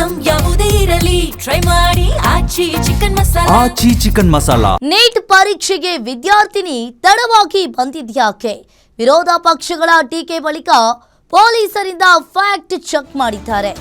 Item ಯಾವುದೇ ಇರಲಿ try ಮಾಡಿ ಆಚಿ ಚಿಕನ್ ಮಸಾಲಾ. ನೀಟ್ ಪರೀಕ್ಷೆಗೆ ವಿದ್ಯಾರ್ಥಿನಿ ತಡವಾಗಿ ಬಂದಿದ್ಯಾಕೆ? ವಿರೋಧ ಪಕ್ಷಗಳ ಟೀಕೆ ಬಳಿಕ ಪೊಲೀಸರಿಂದ ಫ್ಯಾಕ್ಟ್ ಚೆಕ್ ಮಾಡಿದ್ದಾರೆ.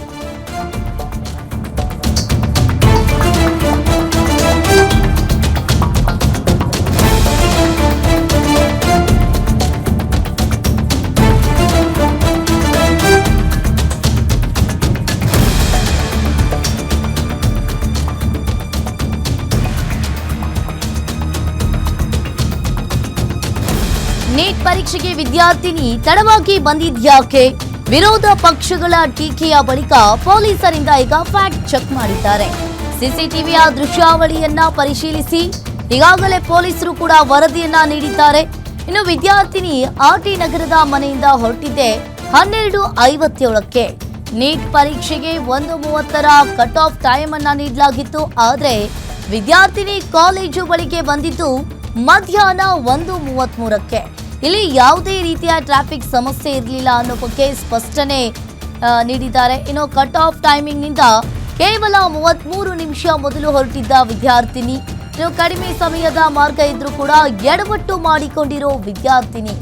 ನೀಟ್ ಪರೀಕ್ಷೆಗೆ ವಿದ್ಯಾರ್ಥಿನಿ ತಡವಾಗಿ ಬಂದಿದ್ಯಾಕೆ? ವಿರೋಧ ಪಕ್ಷಗಳ ಟೀಕೆಯ ಬಳಿಕ ಪೊಲೀಸರಿಂದ ಈಗ ಫ್ಯಾಕ್ಟ್ ಚೆಕ್ ಮಾಡಿದ್ದಾರೆ. ಸಿಸಿಟಿವಿಯ ದೃಶ್ಯಾವಳಿಯನ್ನ ಪರಿಶೀಲಿಸಿ ಈಗಾಗಲೇ ಪೊಲೀಸರು ಕೂಡ ವರದಿಯನ್ನ ನೀಡಿದ್ದಾರೆ. ಇನ್ನು ವಿದ್ಯಾರ್ಥಿನಿ ಆರ್ಟಿ ನಗರದ ಮನೆಯಿಂದ ಹೊರಟಿದ್ದೆ 12:57ಕ್ಕೆ. ನೀಟ್ ಪರೀಕ್ಷೆಗೆ 1:30ರ ಕಟ್ ಆಫ್ ಟೈಮ್ ಅನ್ನ ನೀಡಲಾಗಿತ್ತು. ಆದರೆ ವಿದ್ಯಾರ್ಥಿನಿ ಕಾಲೇಜು ಬಳಿಗೆ ಬಂದಿದ್ದು ಮಧ್ಯಾಹ್ನ 1:33ಕ್ಕೆ. ಇಲ್ಲಿ ಯಾವುದೇ ರೀತಿಯ ಟ್ರಾಫಿಕ್ ಸಮಸ್ಯೆ ಇರಲಿಲ್ಲ ಅನ್ನೋ ಬಗ್ಗೆ ಸ್ಪಷ್ಟನೆ ನೀಡಿದ್ದಾರೆ. ಇನ್ನು ಕಟ್ ಆಫ್ ಟೈಮಿಂಗ್ ನಿಂದ ಕೇವಲ 33 ನಿಮಿಷ ಮೊದಲು ಹೊರಟಿದ್ದ ವಿದ್ಯಾರ್ಥಿನಿ. ಇನ್ನು ಕಡಿಮೆ ಸಮಯದ ಮಾರ್ಗ ಇದ್ರೂ ಕೂಡ ಎಡವಟ್ಟು ಮಾಡಿಕೊಂಡಿರೋ ವಿದ್ಯಾರ್ಥಿನಿ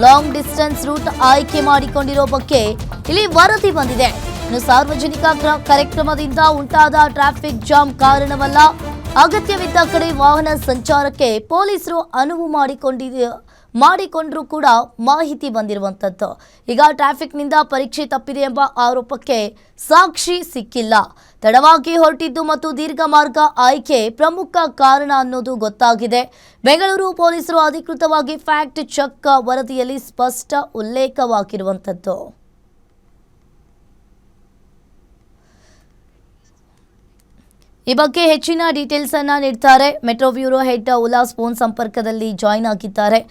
ಲಾಂಗ್ ಡಿಸ್ಟೆನ್ಸ್ ರೂಟ್ ಆಯ್ಕೆ ಮಾಡಿಕೊಂಡಿರೋ ಬಗ್ಗೆ ಇಲ್ಲಿ ವರದಿ ಬಂದಿದೆ. ಇನ್ನು ಸಾರ್ವಜನಿಕ ಕಾರ್ಯಕ್ರಮದಿಂದ ಉಂಟಾದ ಟ್ರಾಫಿಕ್ ಜಾಮ್ ಕಾರಣವಲ್ಲ, ಅಗತ್ಯವಿದ್ದ ಕಡೆ ವಾಹನ ಸಂಚಾರಕ್ಕೆ ಪೊಲೀಸರು ಅನುವು ಮಾಡಿಕೊಂಡ್ರೂ ಕೂಡ ಮಾಹಿತಿ ಬಂದಿರುವಂಥದ್ದು. ಈಗ ಟ್ರಾಫಿಕ್ನಿಂದ ಪರೀಕ್ಷೆ ತಪ್ಪಿದೆ ಎಂಬ ಆರೋಪಕ್ಕೆ ಸಾಕ್ಷಿ ಸಿಕ್ಕಿಲ್ಲ. ತಡವಾಗಿ ಹೊರಟಿದ್ದು ಮತ್ತು ದೀರ್ಘ ಮಾರ್ಗ ಆಯ್ಕೆ ಪ್ರಮುಖ ಕಾರಣ ಅನ್ನೋದು ಗೊತ್ತಾಗಿದೆ. ಬೆಂಗಳೂರು ಪೊಲೀಸರು ಅಧಿಕೃತವಾಗಿ ಫ್ಯಾಕ್ಟ್ ಚೆಕ್ ವರದಿಯಲ್ಲಿ ಸ್ಪಷ್ಟ ಉಲ್ಲೇಖವಾಗಿರುವಂಥದ್ದು. ಈ ಬಗ್ಗೆ ಹೆಚ್ಚಿನ ಡೀಟೇಲ್ಸ್ ಅನ್ನ ನೀಡ್ತಾರೆ metro bureau head Ullas phone ಸಂಪರ್ಕದಲ್ಲಿ ಜಾಯಿನ್ ಆಗಿದ್ದಾರೆ.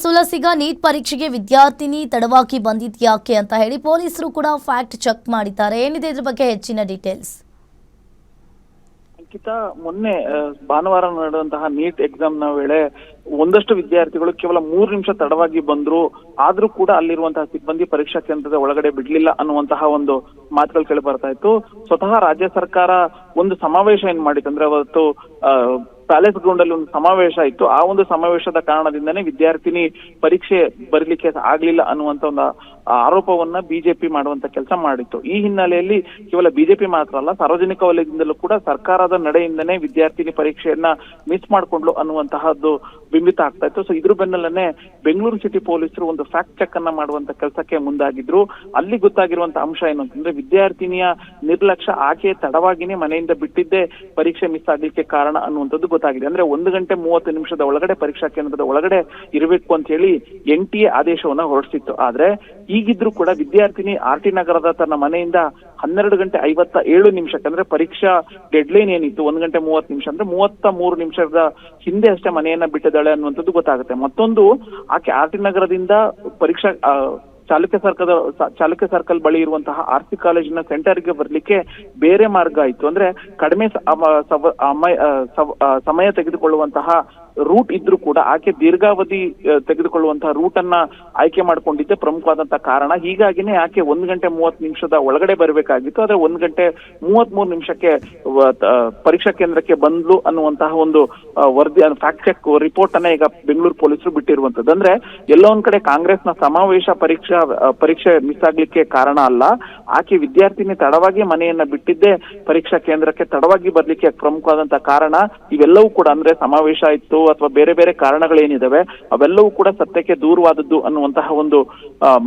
ಉಲ್ಲಾಸ್, ಈಗ ನೀಟ್ ಪರೀಕ್ಷೆಗೆ ವಿದ್ಯಾರ್ಥಿನಿ ತಡವಾಗಿ ಬಂದಿದ್ಯಾಕೆ ಅಂತ ಹೇಳಿ ಪೊಲೀಸರು ಕೂಡ ಫ್ಯಾಕ್ಟ್ ಚೆಕ್ ಮಾಡಿದ್ದಾರೆ. ಏನಿದೆ ಇದ್ರ ಬಗ್ಗೆ ಹೆಚ್ಚಿನ ಡೀಟೇಲ್ಸ್? ಅಂಕಿತಾ, ಮೊನ್ನೆ ಭಾನುವಾರ ನಡೆದಂತಹ ನೀಟ್ ಎಕ್ಸಾಮ್ ನ ವೇಳೆ ಒಂದಷ್ಟು ವಿದ್ಯಾರ್ಥಿಗಳು ಕೇವಲ 3 ನಿಮಿಷ ತಡವಾಗಿ ಬಂದ್ರು, ಆದ್ರೂ ಕೂಡ ಅಲ್ಲಿರುವಂತಹ ಸಿಬ್ಬಂದಿ ಪರೀಕ್ಷಾ ಕೇಂದ್ರದ ಒಳಗಡೆ ಬಿಡ್ಲಿಲ್ಲ ಅನ್ನುವಂತಹ ಒಂದು ಮಾತುಗಳು ಕೇಳಿ ಬರ್ತಾ ಇತ್ತು. ಸ್ವತಃ ರಾಜ್ಯ ಸರ್ಕಾರ ಒಂದು ಸಮಾವೇಶ ಏನ್ ಮಾಡಿತ್ತು ಅಂದ್ರೆ, ಅವತ್ತು ಪ್ಯಾಲೇಸ್ ಗ್ರೌಂಡ್ ಅಲ್ಲಿ ಒಂದು ಸಮಾವೇಶ ಇತ್ತು. ಆ ಒಂದು ಸಮಾವೇಶದ ಕಾರಣದಿಂದನೇ ವಿದ್ಯಾರ್ಥಿನಿ ಪರೀಕ್ಷೆ ಬರೀಲಿಕ್ಕೆ ಆಗ್ಲಿಲ್ಲ ಅನ್ನುವಂತ ಒಂದು ಆರೋಪವನ್ನ ಬಿಜೆಪಿ ಮಾಡುವಂತ ಕೆಲಸ ಮಾಡಿತ್ತು. ಈ ಹಿನ್ನೆಲೆಯಲ್ಲಿ ಕೇವಲ ಬಿಜೆಪಿ ಮಾತ್ರ ಅಲ್ಲ, ಸಾರ್ವಜನಿಕ ವಲಯದಿಂದಲೂ ಕೂಡ ಸರ್ಕಾರದ ನಡೆಯಿಂದನೇ ವಿದ್ಯಾರ್ಥಿನಿ ಪರೀಕ್ಷೆಯನ್ನ ಮಿಸ್ ಮಾಡ್ಕೊಂಡ್ಲು ಅನ್ನುವಂತಹದ್ದು ಬಿಂಬಿತ ಆಗ್ತಾ ಇತ್ತು. ಸೊ ಇದ್ರ ಬೆನ್ನಲ್ಲೇ ಬೆಂಗಳೂರು ಸಿಟಿ ಪೊಲೀಸರು ಒಂದು ಫ್ಯಾಕ್ಟ್ ಚೆಕ್ ಅನ್ನ ಮಾಡುವಂತ ಕೆಲಸಕ್ಕೆ ಮುಂದಾಗಿದ್ರು. ಅಲ್ಲಿ ಗೊತ್ತಾಗಿರುವಂತ ಅಂಶ ಏನು ಅಂತಂದ್ರೆ, ವಿದ್ಯಾರ್ಥಿನಿಯ ನಿರ್ಲಕ್ಷ್ಯ, ಆಕೆ ತಡವಾಗಿನೇ ಮನೆಯಿಂದ ಬಿಟ್ಟಿದ್ದೇ ಪರೀಕ್ಷೆ ಮಿಸ್ ಆಗ್ಲಿಕ್ಕೆ ಕಾರಣ ಅನ್ನುವಂಥದ್ದು ಗೊತ್ತಾಗಿದೆ. ಅಂದ್ರೆ 1:30 ಒಳಗಡೆ ಪರೀಕ್ಷಾ ಕೇಂದ್ರದ ಒಳಗಡೆ ಇರಬೇಕು ಅಂತ ಹೇಳಿ NTA ಆದೇಶವನ್ನ ಹೊರಡಿಸಿತ್ತು. ಆದ್ರೆ ಈಗಿದ್ರು ಕೂಡ ವಿದ್ಯಾರ್ಥಿನಿ ಆರ್ಟಿ ನಗರದ ತನ್ನ ಮನೆಯಿಂದ 12:57 ಅಂದ್ರೆ ಪರೀಕ್ಷಾ ಡೆಡ್ಲೈನ್ ಏನಿತ್ತು 1:30 ಅಂದ್ರೆ 33 ನಿಮಿಷದ ಹಿಂದೆ ಅಷ್ಟೇ ಮನೆಯನ್ನ ಬಿಟ್ಟಿದ್ದಾಳೆ ಅನ್ನುವಂಥದ್ದು ಗೊತ್ತಾಗುತ್ತೆ. ಮತ್ತೊಂದು, ಆಕೆ ಆರ್ಟಿ ನಗರದಿಂದ ಪರೀಕ್ಷಾ ಚಾಲುಕ್ಯ ಸರ್ಕಲ್ ಬಳಿ ಇರುವಂತಹ RC ಕಾಲೇಜಿನ ಸೆಂಟರ್ಗೆ ಬರ್ಲಿಕ್ಕೆ ಬೇರೆ ಮಾರ್ಗ ಇತ್ತು. ಅಂದ್ರೆ ಕಡಿಮೆ ಸಮಯ ತೆಗೆದುಕೊಳ್ಳುವಂತಹ ರೂಟ್ ಇದ್ರೂ ಕೂಡ ಆಕೆ ದೀರ್ಘಾವಧಿ ತೆಗೆದುಕೊಳ್ಳುವಂತಹ ರೂಟ್ ಅನ್ನ ಆಯ್ಕೆ ಮಾಡ್ಕೊಂಡಿದ್ದೆ ಪ್ರಮುಖವಾದಂತಹ ಕಾರಣ. ಹೀಗಾಗಿನೇ ಆಕೆ 1:30 ಒಳಗಡೆ ಬರಬೇಕಾಗಿತ್ತು. ಆದ್ರೆ 1:33 ಪರೀಕ್ಷಾ ಕೇಂದ್ರಕ್ಕೆ ಬಂದ್ಲು ಅನ್ನುವಂತಹ ಒಂದು ವರದಿ, ಫ್ಯಾಕ್ಟ್ ಚೆಕ್ ರಿಪೋರ್ಟ್ ಅನ್ನ ಈಗ ಬೆಂಗಳೂರು ಪೊಲೀಸರು ಬಿಟ್ಟಿರುವಂತದ್ದು. ಅಂದ್ರೆ ಎಲ್ಲೋ ಒಂದ್ ಕಡೆ ಕಾಂಗ್ರೆಸ್ನ ಸಮಾವೇಶ ಪರೀಕ್ಷೆ ಮಿಸ್ ಆಗ್ಲಿಕ್ಕೆ ಕಾರಣ ಅಲ್ಲ, ಆಕೆ ವಿದ್ಯಾರ್ಥಿನಿ ತಡವಾಗಿ ಮನೆಯನ್ನ ಬಿಟ್ಟಿದ್ದೆ ಪರೀಕ್ಷಾ ಕೇಂದ್ರಕ್ಕೆ ತಡವಾಗಿ ಬರ್ಲಿಕ್ಕೆ ಪ್ರಮುಖವಾದಂತಹ ಕಾರಣ. ಇವೆಲ್ಲವೂ ಕೂಡ ಅಂದ್ರೆ ಸಮಾವೇಶ ಇತ್ತು ಅಥವಾ ಬೇರೆ ಬೇರೆ ಕಾರಣಗಳೇನಿದಾವೆ ಅವೆಲ್ಲವೂ ಕೂಡ ಸತ್ಯಕ್ಕೆ ದೂರವಾದದ್ದು ಅನ್ನುವಂತಹ ಒಂದು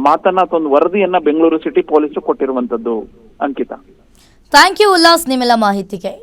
ಮಾತನ್ನ ಅಥವಾ ಒಂದು ವರದಿಯನ್ನ ಬೆಂಗಳೂರು ಸಿಟಿ ಪೊಲೀಸರು ಕೊಟ್ಟಿರುವಂತದ್ದು. ಅಂಕಿತಾ, ಥ್ಯಾಂಕ್ ಯು ಉಲ್ಲಾಸ್ ನಿಮ್ಮೆಲ್ಲ ಮಾಹಿತಿಗೆ.